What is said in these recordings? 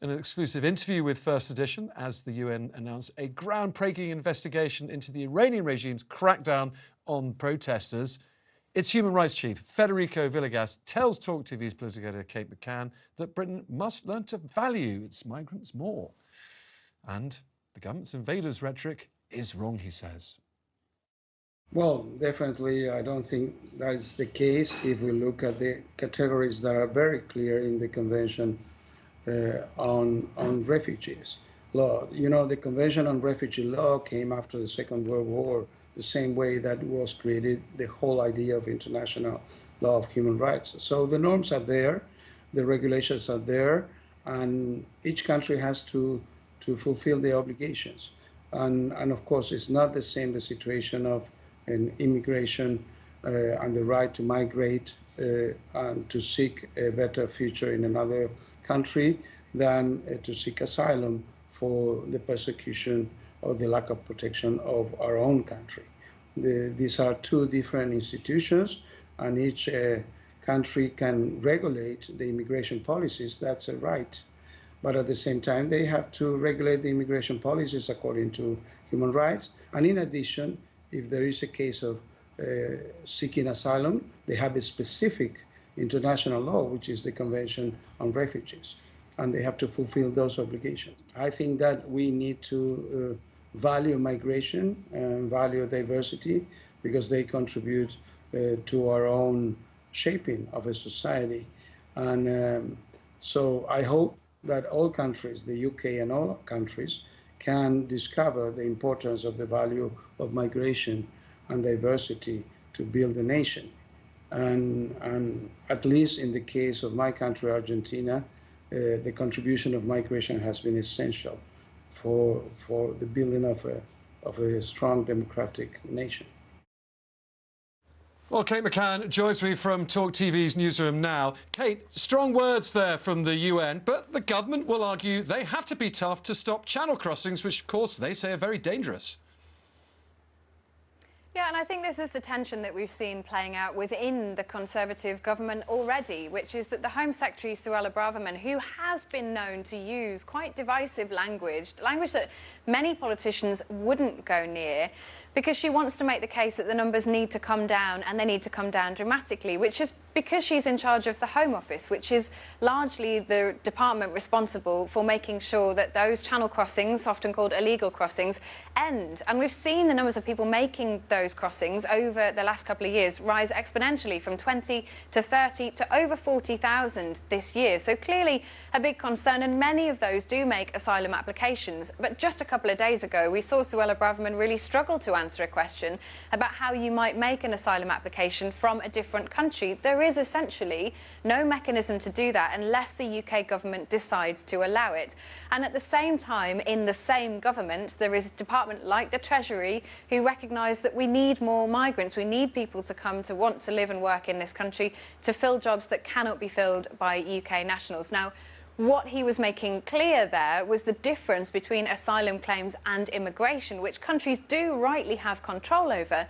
In an exclusive interview with First Edition, as the UN announced a groundbreaking investigation into the Iranian regime's crackdown on protesters, its human rights chief, Federico Villegas, tells TalkTV's political editor Kate McCann that Britain must learn to value its migrants more. And the government's invaders rhetoric is wrong, he says. Well, definitely, I don't think that's the case if we look at the categories that are very clear in the Convention on Refugees Law. You know, the Convention on Refugee Law came after the Second World War, the same way that was created the whole idea of international law of human rights. So the norms are there, the regulations are there, and each country has to fulfill the obligations. And of course, it's not the same the situation of an immigration and the right to migrate and to seek a better future in another country than to seek asylum for the persecution or the lack of protection of our own country. These are two different institutions, and each country can regulate the immigration policies. That's a right. But at the same time, they have to regulate the immigration policies according to human rights. And in addition, if there is a case of seeking asylum, they have a specific international law, which is the Convention on Refugees, and they have to fulfill those obligations. I think that we need to value migration and value diversity because they contribute to our own shaping of a society. And so I hope that all countries, the UK and all countries, can discover the importance of the value of migration and diversity to build a nation. And at least in the case of my country, Argentina, the contribution of migration has been essential for the building of a strong democratic nation. Well, Kate McCann joins me from TalkTV's newsroom now. Kate, strong words there from the UN, but the government will argue they have to be tough to stop channel crossings, which, of course, they say are very dangerous. Yeah, and I think this is the tension that we've seen playing out within the Conservative government already, which is that the Home Secretary, Suella Braverman, who has been known to use quite divisive language that many politicians wouldn't go near, because she wants to make the case that the numbers need to come down, and they need to come down dramatically, which is because she's in charge of the Home Office, which is largely the department responsible for making sure that those channel crossings, often called illegal crossings, end. And we've seen the numbers of people making those crossings over the last couple of years rise exponentially from 20 to 30 to over 40,000 this year. So clearly a big concern, and many of those do make asylum applications. But just a couple of days ago, we saw Suella Braverman really struggle to answer a question about how you might make an asylum application from a different country. There is essentially no mechanism to do that unless the UK government decides to allow it. And at the same time, in the same government, there is a department like the Treasury who recognise that we need more migrants. We need people to come to want to live and work in this country to fill jobs that cannot be filled by UK nationals. Now, what he was making clear there was the difference between asylum claims and immigration, which countries do rightly have control over.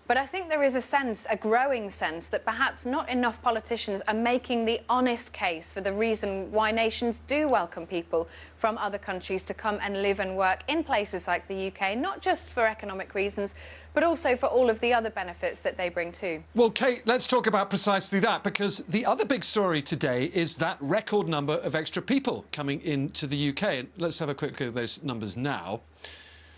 But I think there is a sense, a growing sense, that perhaps not enough politicians are making the honest case for the reason why nations do welcome people from other countries to come and live and work in places like the UK, not just for economic reasons, but also for all of the other benefits that they bring too. Well, Kate, let's talk about precisely that, because the other big story today is that record number of extra people coming into the UK. And let's have a quick look at those numbers now.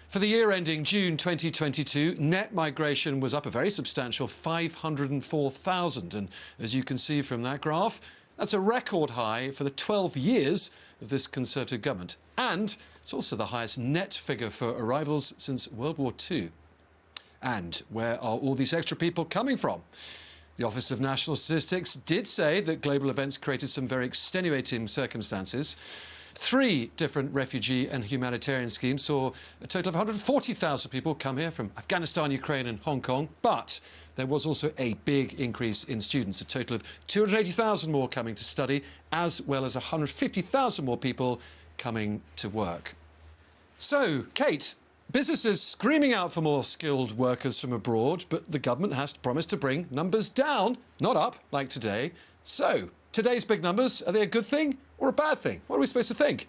For the year ending June 2022, net migration was up a very substantial 504,000. And as you can see from that graph, that's a record high for the 12 years of this Conservative government. And it's also the highest net figure for arrivals since World War II. And where are all these extra people coming from? The Office of National Statistics did say that global events created some very extenuating circumstances. 3 different refugee and humanitarian schemes saw a total of 140,000 people come here from Afghanistan, Ukraine and Hong Kong. But there was also a big increase in students, a total of 280,000 more coming to study, as well as 150,000 more people coming to work. So, Kate, businesses screaming out for more skilled workers from abroad, but the government has promised to bring numbers down, not up, like today. So, today's big numbers, are they a good thing or a bad thing? What are we supposed to think?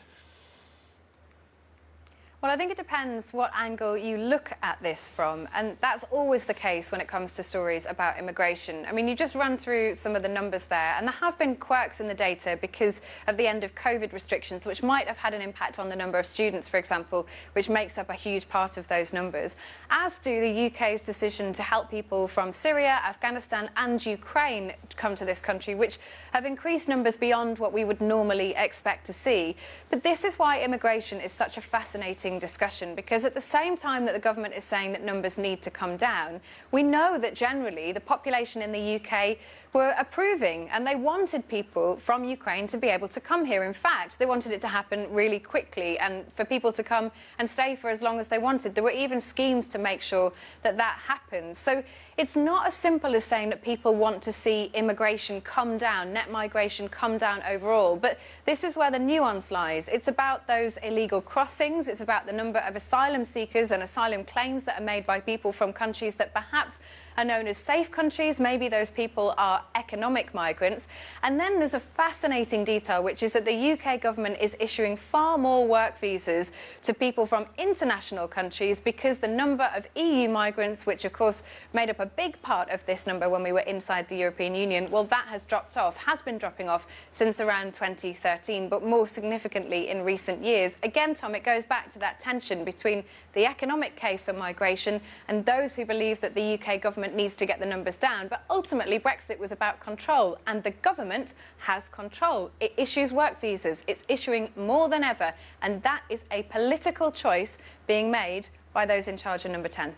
Well, I think it depends what angle you look at this from, and that's always the case when it comes to stories about immigration. I mean, you just run through some of the numbers there, and there have been quirks in the data because of the end of COVID restrictions, which might have had an impact on the number of students, for example, which makes up a huge part of those numbers, as do the UK's decision to help people from Syria, Afghanistan and Ukraine come to this country, which have increased numbers beyond what we would normally expect to see. But this is why immigration is such a fascinating discussion, because at the same time that the government is saying that numbers need to come down, we know that generally the population in the UK were approving and they wanted people from Ukraine to be able to come here. In fact, they wanted it to happen really quickly and for people to come and stay for as long as they wanted. There were even schemes to make sure that that happened. So it's not as simple as saying that people want to see immigration come down, net migration come down overall. But this is where the nuance lies. It's about those illegal crossings. It's about the number of asylum seekers and asylum claims that are made by people from countries that perhaps are known as safe countries. Maybe those people are economic migrants. And then there's a fascinating detail, which is that the UK government is issuing far more work visas to people from international countries because the number of EU migrants, which of course made up a big part of this number when we were inside the European Union, well, that has dropped off, has been dropping off since around 2013, but more significantly in recent years. Again, Tom, it goes back to that tension between the economic case for migration and those who believe that the UK government needs to get the numbers down. But ultimately, Brexit was about control, and the government has control. It issues work visas. It's issuing more than ever, and that is a political choice being made by those in charge of number 10.